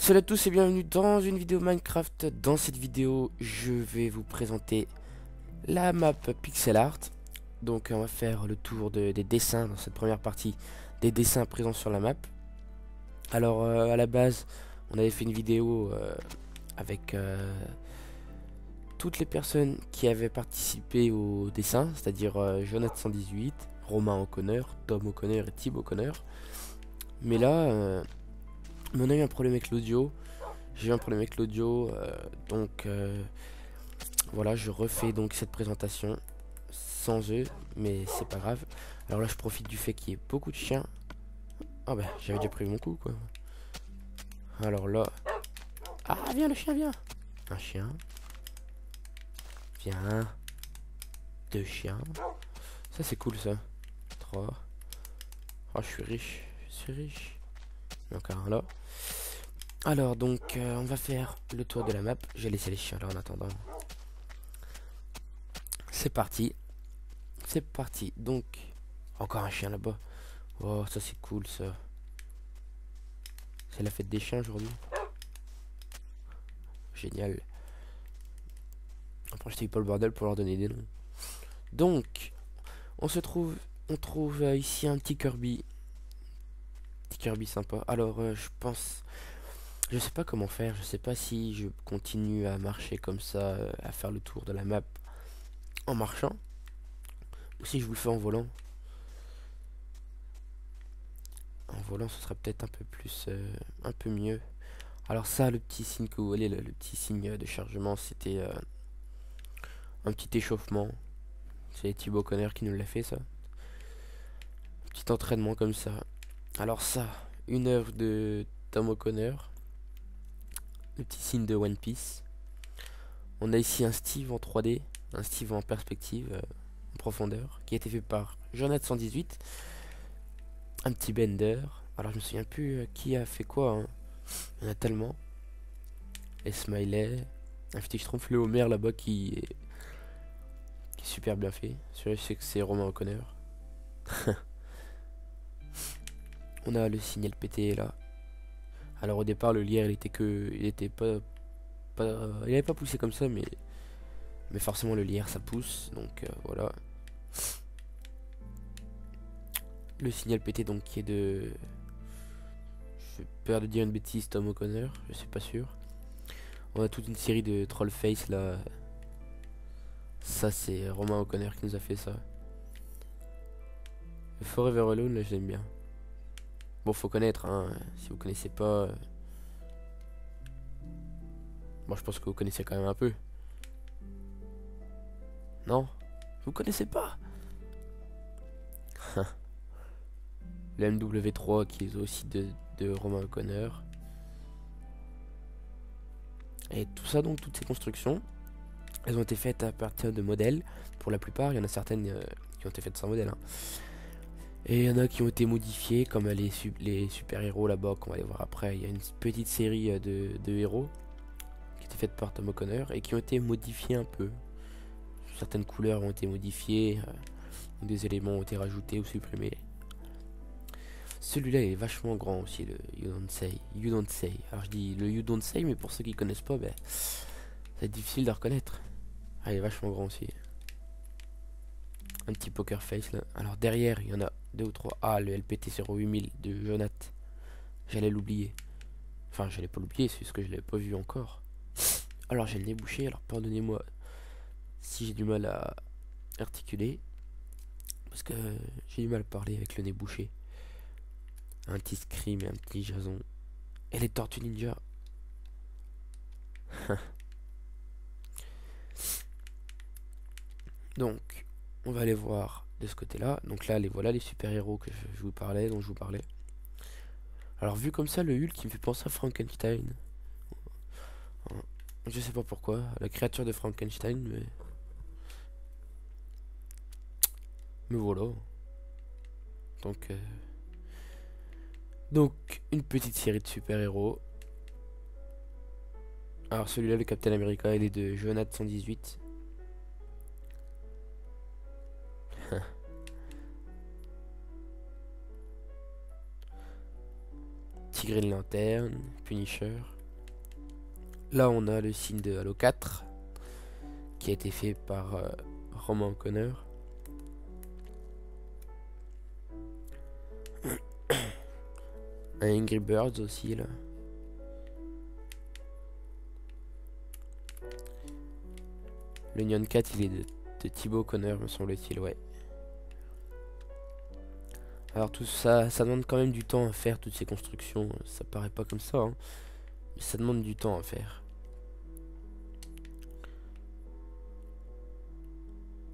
Salut à tous et bienvenue dans une vidéo Minecraft. Dans cette vidéo, je vais vous présenter la map pixel art. Donc on va faire le tour des dessins dans cette première partie, des dessins présents sur la map. Alors à la base, on avait fait une vidéo avec toutes les personnes qui avaient participé au dessin, c'est-à-dire Jonathan 118, Romain O'Connor, Tom O'Connor et Thibaut O'Connor. Mais là, on a eu un problème avec l'audio. J'ai eu un problème avec l'audio, donc voilà, je refais donc cette présentation sans eux, mais c'est pas grave. Alors là, je profite du fait qu'il y ait beaucoup de chiens. Ah bah, j'avais déjà prévu mon coup, quoi. Alors là... Ah, viens, le chien, viens. Un chien. Viens. Deux chiens. Ça, c'est cool, ça. Trois. Oh, je suis riche. Je suis riche. Il y en a encore un là. Alors, donc, on va faire le tour de la map. J'ai laissé les chiens là en attendant. C'est parti. C'est parti. Donc, encore un chien là-bas. Oh, ça c'est cool ça. C'est la fête des chiens aujourd'hui. Génial. Après, je t'ai pas le bordel pour leur donner des noms. Donc, on trouve ici un petit Kirby. Petit Kirby sympa. Alors, je pense, je sais pas comment faire. Je sais pas si je continue à marcher comme ça, à faire le tour de la map en marchant, ou si je vous le fais en volant. En volant, ce sera peut-être un peu plus, un peu mieux. Alors ça, le petit signe que vous voyez, le petit signe de chargement, c'était un petit échauffement. C'est Thibaut O'Connor qui nous l'a fait, ça. Petit entraînement comme ça. Alors ça, une œuvre de Tom O'Connor. Le petit signe de One Piece. On a ici un Steve en 3D, un Steve en perspective, en profondeur, qui a été fait par Jonathan 118. Un petit Bender. Alors je me souviens plus qui a fait quoi, hein. Il y en a tellement. Les Smiley. Un petit Schtroumpf, le Homer là-bas qui est super bien fait. Celui-là, je sais que c'est Romain O'Connor. On a le signal pété là. Alors au départ, le lierre, il était il avait pas poussé comme ça, mais forcément le lierre ça pousse, donc voilà. Le signal pété donc qui est de, j'ai peur de dire une bêtise, Tom O'Connor, je suis pas sûr. On a toute une série de Trollface là. Ça c'est Romain O'Connor qui nous a fait ça. Le Forever Alone là, je l'aime bien. Bon, faut connaître, hein. Si vous connaissez pas, moi je pense que vous connaissez quand même un peu. Non? Vous connaissez pas? Le MW3 qui est aussi de Romain O'Connor. Et tout ça, donc toutes ces constructions, elles ont été faites à partir de modèles. Pour la plupart, il y en a certaines qui ont été faites sans modèle, hein. Et il y en a qui ont été modifiées, comme les super-héros là-bas qu'on va aller voir après. Il y a une petite série de héros qui étaient faites par Tom O'Connor et qui ont été modifiés un peu. Certaines couleurs ont été modifiées, des éléments ont été rajoutés ou supprimés. Celui-là est vachement grand aussi, le You Don't Say. You Don't Say. Alors je dis le You Don't Say, mais pour ceux qui connaissent pas, ben, c'est difficile de reconnaître. Ah, il est vachement grand aussi. Un petit poker face là. Alors derrière, il y en a deux ou trois. Ah, le LPT 08000 de Jonath. J'allais l'oublier. Enfin, j'allais pas l'oublier, c'est juste que je l'avais pas vu encore. Alors j'ai le nez bouché, alors pardonnez-moi si j'ai du mal à articuler. Parce que j'ai du mal à parler avec le nez bouché. Un petit Scream et un petit Jason. Et les Tortues Ninja. Donc, on va aller voir de ce côté-là. Donc là, voilà les super-héros que je vous parlais, dont je vous parlais. Alors, vu comme ça, le Hulk qui me fait penser à Frankenstein. Je sais pas pourquoi, la créature de Frankenstein, mais voilà. Donc, une petite série de super-héros. Alors, celui-là, le Captain America, il est de Jonathan 118. petit Green Lantern, Punisher. Là on a le signe de Halo 4 qui a été fait par Roman O'Connor. Un Angry Birds aussi là. Le Nyan 4 il est de Thibaut O'Connor me semble-t-il, ouais. Alors tout ça, ça demande quand même du temps à faire toutes ces constructions. Ça paraît pas comme ça, hein. Mais ça demande du temps à faire.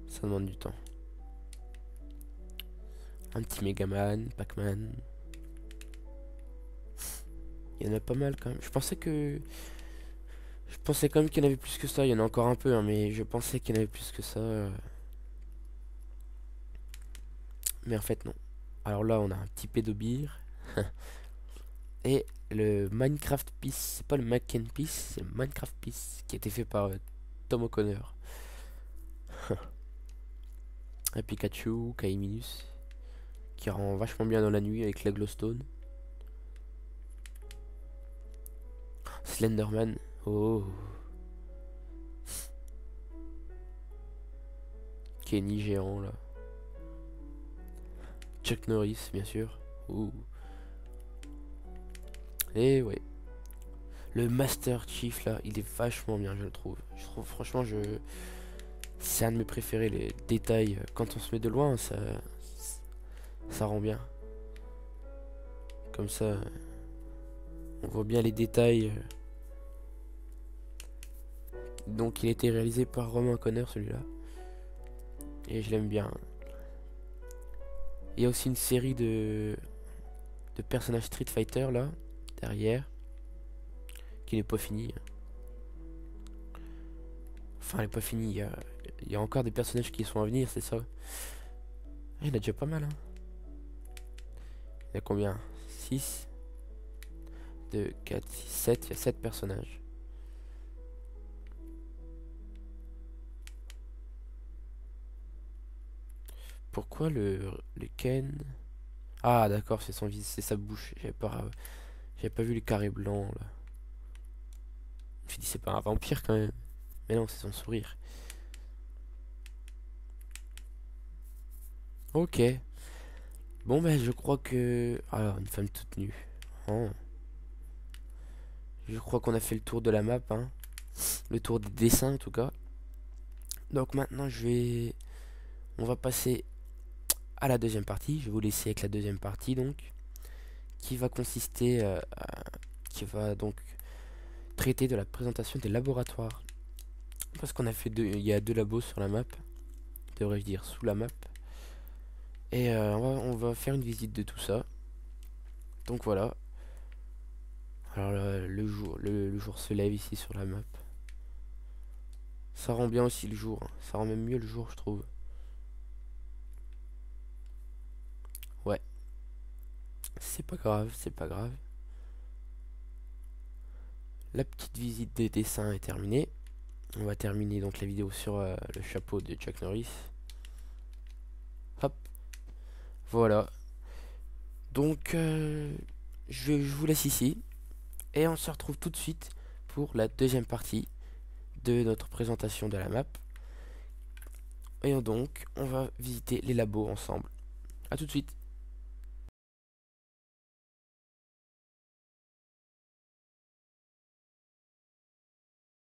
Ça demande du temps. Un petit Megaman, Pac-Man. Il y en a pas mal quand même. Je pensais quand même qu'il y en avait plus que ça. Il y en a encore un peu, hein, mais je pensais qu'il y en avait plus que ça. Mais en fait non. Alors là on a un petit pédobir. Et le Minecraft Piece. C'est pas le Mac and Piece, c'est le Minecraft Piece qui a été fait par Tom O'Connor. Un Pikachu, Kaiminus, qui rend vachement bien dans la nuit avec la glowstone. Slenderman, oh. Kenny géant là. Chuck Norris bien sûr. Ouh. Et ouais. Le Master Chief là, il est vachement bien je le trouve. Je trouve franchement c'est un de mes préférés, les détails. Quand on se met de loin, ça rend bien. Comme ça, on voit bien les détails. Donc il a été réalisé par Roman O'Connor celui-là. Et je l'aime bien. Il y a aussi une série de personnages Street Fighter là, derrière. Qui n'est pas finie. Enfin, elle n'est pas finie. Il y a encore des personnages qui sont à venir, c'est ça. Il y en a déjà pas mal. Hein. Il y a combien 6 2, 4, 6, 7. Il y a 7 personnages. Pourquoi le Ken? Ah d'accord, c'est son visage, c'est sa bouche. J'avais pas vu les carrés blancs là. Je me suis dit c'est pas un vampire quand même. Mais non, c'est son sourire. Ok. Bon ben je crois que... Alors une femme toute nue. Oh. Je crois qu'on a fait le tour de la map, hein. Le tour des dessins en tout cas. Donc maintenant on va passer à la deuxième partie. Je vais vous laisser avec la deuxième partie donc. Qui va consister... qui va donc traiter de la présentation des laboratoires. Parce qu'on a fait il y a 2 labos sur la map. Devrais-je dire sous la map. Et on va faire une visite de tout ça. Donc voilà. Alors le jour se lève ici sur la map. Ça rend bien aussi le jour. Hein. Ça rend même mieux le jour je trouve. Ouais. C'est pas grave, c'est pas grave. La petite visite des dessins est terminée. On va terminer donc la vidéo sur le chapeau de Chuck Norris. Hop. Voilà. Donc je vous laisse ici. Et on se retrouve tout de suite pour la deuxième partie de notre présentation de la map. Et donc on va visiter les labos ensemble. A tout de suite.